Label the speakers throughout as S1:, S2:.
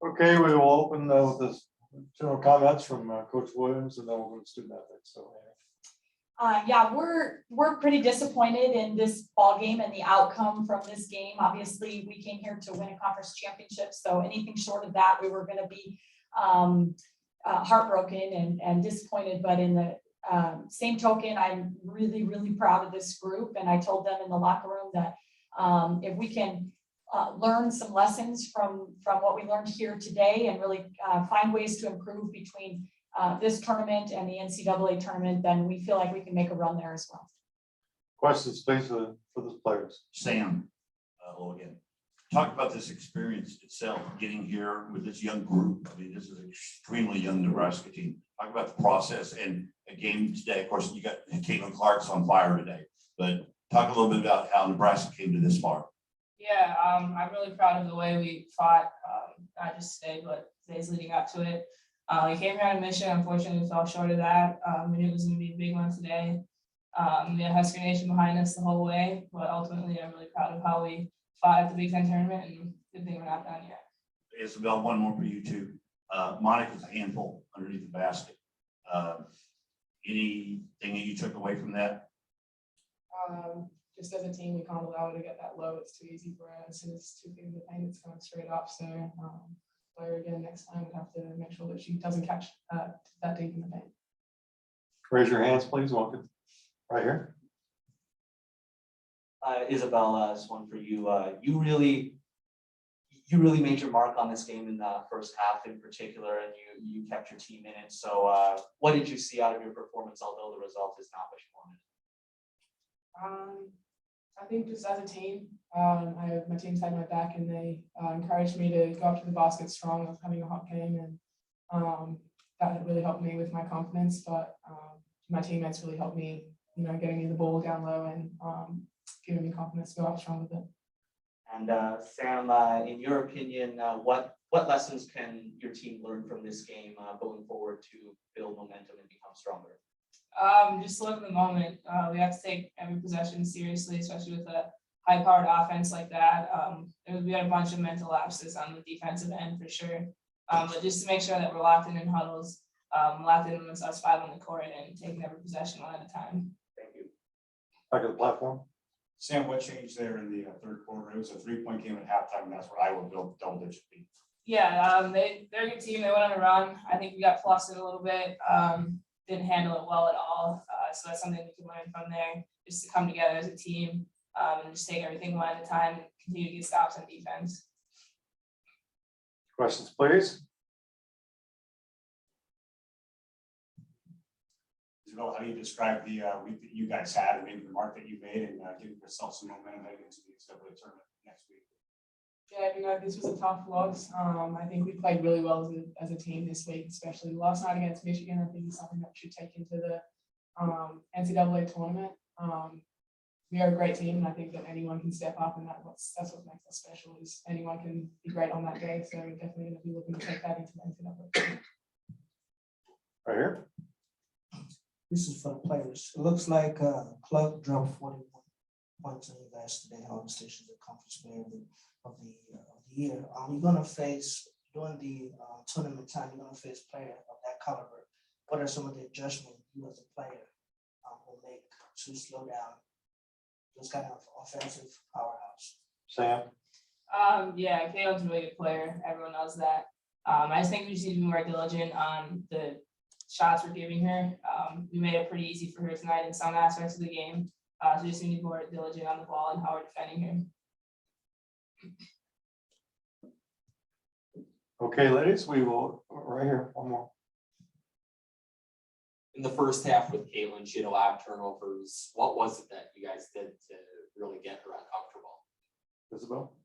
S1: Okay, we will open with this general comments from Coach Williams, and then we'll go to student ethics. So,
S2: Yeah, we're pretty disappointed in this ball game and the outcome from this game. Obviously, we came here to win a conference championship, so anything short of that, we were going to be heartbroken and disappointed. But in the same token, I'm really, really proud of this group, and I told them in the locker room that if we can learn some lessons from what we learned here today and really find ways to improve between this tournament and the NCAA tournament, then we feel like we can make a run there as well.
S1: questions, please, for the players.
S3: Sam, again, talk about this experience itself, getting here with this young group. I mean, this is an extremely young Nebraska team. Talk about the process and a game today. Of course, you got Caitlin Clark's on fire today, but talk a little bit about how Nebraska came to this far.
S4: Yeah, I'm really proud of the way we fought, not just today, but days leading up to it. We came here on a mission. Unfortunately, we fell short of that. We knew it was going to be a big one today. We had Husker Nation behind us the whole way, but ultimately, I'm really proud of how we fought at the Big Ten tournament, and good thing we're not done yet.
S3: Isabelle, one more for you too. Monica's a handful underneath the basket. Anything that you took away from that?
S5: Just as a team, we can't allow it to get that low. It's too easy for us. As soon as it's too big of a paint, it's going straight up. So, player again next time, we have to make sure that she doesn't catch that deep in the paint.
S1: Raise your hands, please. Welcome. Right here.
S6: Isabelle, this one for you. You really made your mark on this game in the first half in particular, and you kept your team in it. So, what did you see out of your performance, although the result is not what you wanted?
S5: I think just as a team, my team's had my back, and they encouraged me to go up to the basket strong. I was having a hot game, and that really helped me with my confidence. But my teammates really helped me, getting me the ball down low and giving me confidence to go up strong with it.
S6: And Sam, in your opinion, what lessons can your team learn from this game going forward to build momentum and become stronger?
S4: Just live in the moment. We have to take every possession seriously, especially with a high-powered offense like that. We had a bunch of mental lapses on the defensive end for sure. But just to make sure that we're locked in huddles, locked in amongst us five on the court, and taking every possession one at a time.
S6: Thank you.
S1: Back to the platform.
S7: Sam, what changed there in the third quarter? It was a 3-point game at halftime, and that's what Iowa built double-digit lead.
S4: Yeah, they're a good team. They went on a run. I think we got flustered a little bit. Didn't handle it well at all. So that's something we can learn from there, just to come together as a team and just take everything one at a time and continue to get stops on defense.
S1: Questions, please.
S7: Isabelle, how do you describe the week that you guys had, and maybe the mark that you made, and giving yourself some momentum heading into the NCAA tournament next week?
S5: Yeah, this was a tough loss. I think we played really well as a team this week, especially last night against Michigan. I think it's something that we should take into the NCAA tournament. We are a great team, and I think that anyone can step up, and that's what makes us special. Is anyone can be great on that day. So we're definitely going to be looking to take that into the NCAA tournament.
S1: Right here.
S8: This is for the players. It looks like Clark dropped 41 points on you guys today. Obviously, she's the conference player of the year. You're gonna face during the tournament time. You're gonna face player of that caliber. What are some of the adjustments you as a player will make to slow down this kind of offensive powerhouse?
S1: Sam.
S4: Yeah, Caitlin's a really good player. Everyone knows that. I just think we just need to be more diligent on the shots we're giving her. We made it pretty easy for her tonight in some aspects of the game. So just need to be more diligent on the ball and how we're defending her.
S1: Okay, ladies, we will right here. One more.
S9: In the first half with Caitlin, she had a lot of turnovers. What was it that you guys did to really get her uncomfortable?
S1: Isabelle.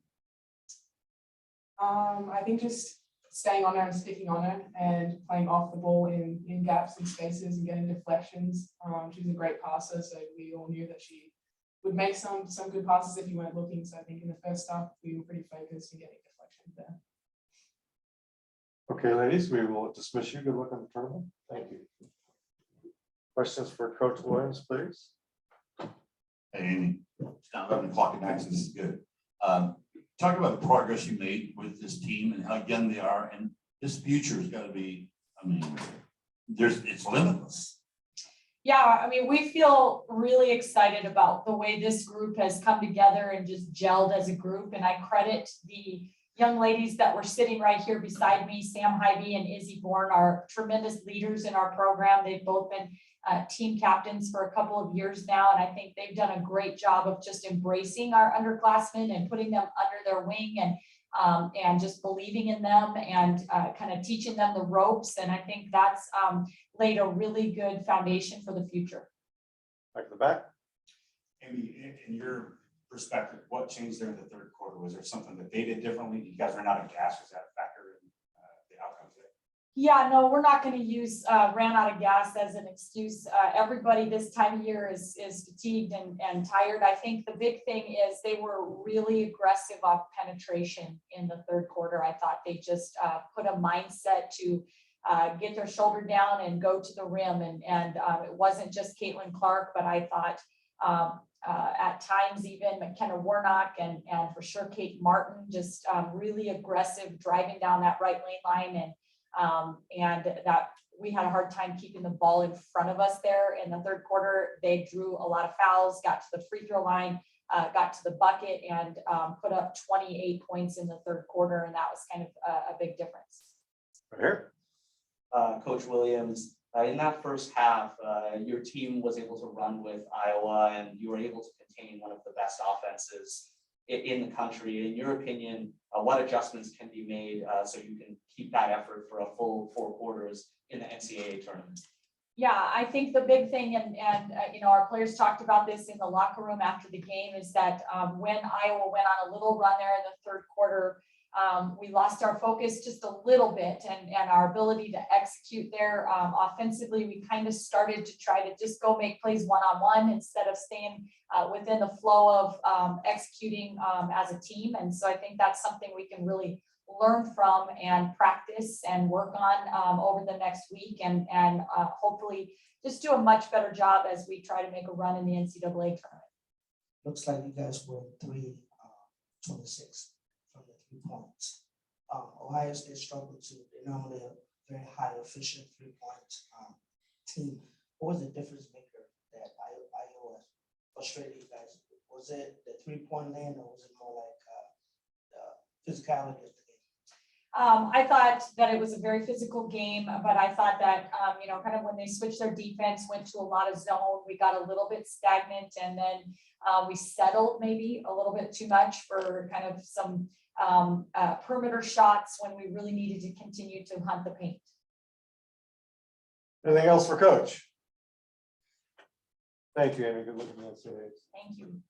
S5: I think just staying on her and sticking on her and playing off the ball in gaps and spaces and getting deflections. She's a great passer, so we all knew that she would make some good passes if you weren't looking. So I think in the first half, we were pretty focused on getting deflections there.
S1: Okay, ladies, we will dismiss you. Good luck on the tournament. Thank you. Questions for Coach Williams, please.
S3: Hey, Amy, it's now 11 o'clock at night, so this is good. Talk about the progress you made with this team and how young they are, and this future has got to be, I mean, it's limitless.
S2: Yeah, I mean, we feel really excited about the way this group has come together and just gelled as a group. And I credit the young ladies that were sitting right here beside me, Sam Haiby and Izzy Bourne, are tremendous leaders in our program. They've both been team captains for a couple of years now. And I think they've done a great job of just embracing our underclassmen and putting them under their wing and just believing in them and kind of teaching them the ropes. And I think that's laid a really good foundation for the future.
S1: Back to the back.
S7: Amy, in your perspective, what changed there in the third quarter? Was there something that they did differently? You guys ran out of gas. Was that a factor in the outcomes there?
S2: Yeah, no, we're not going to use ran out of gas as an excuse. Everybody this time of year is fatigued and tired. I think the big thing is they were really aggressive off penetration in the third quarter. I thought they just put a mindset to get their shoulder down and go to the rim. And it wasn't just Caitlin Clark, but I thought at times even McKenna Warnock and for sure Kate Martin, just really aggressive driving down that right lane line. And that we had a hard time keeping the ball in front of us there in the third quarter. They drew a lot of fouls, got to the free throw line, got to the bucket, and put up 28 points in the third quarter. And that was kind of a big difference.
S1: Right here.
S6: Coach Williams, in that first half, your team was able to run with Iowa and you were able to contain one of the best offenses in the country. In your opinion, what adjustments can be made so you can keep that effort for a full 4 quarters in the NCAA tournament?
S2: Yeah, I think the big thing, and you know, our players talked about this in the locker room after the game, is that when Iowa went on a little run there in the third quarter, we lost our focus just a little bit and our ability to execute there offensively. We kind of started to try to just go make plays one-on-one instead of staying within the flow of executing as a team. And so I think that's something we can really learn from and practice and work on over the next week and hopefully just do a much better job as we try to make a run in the NCAA tournament.
S8: Looks like you guys were 3-26 from the 3 points. Ohio State struggled too. They're normally a very high efficient 3-point team. What was the difference maker that Iowa frustrated you guys? Was it the 3-point lane or was it more like the physicality of the game?
S2: I thought that it was a very physical game, but I thought that, you know, kind of when they switched their defense, went to a lot of zone, we got a little bit stagnant, and then we settled maybe a little bit too much for kind of some perimeter shots when we really needed to continue to hunt the paint.
S1: Anything else for Coach? Thank you, Amy. Good looking at the
S2: Thank you.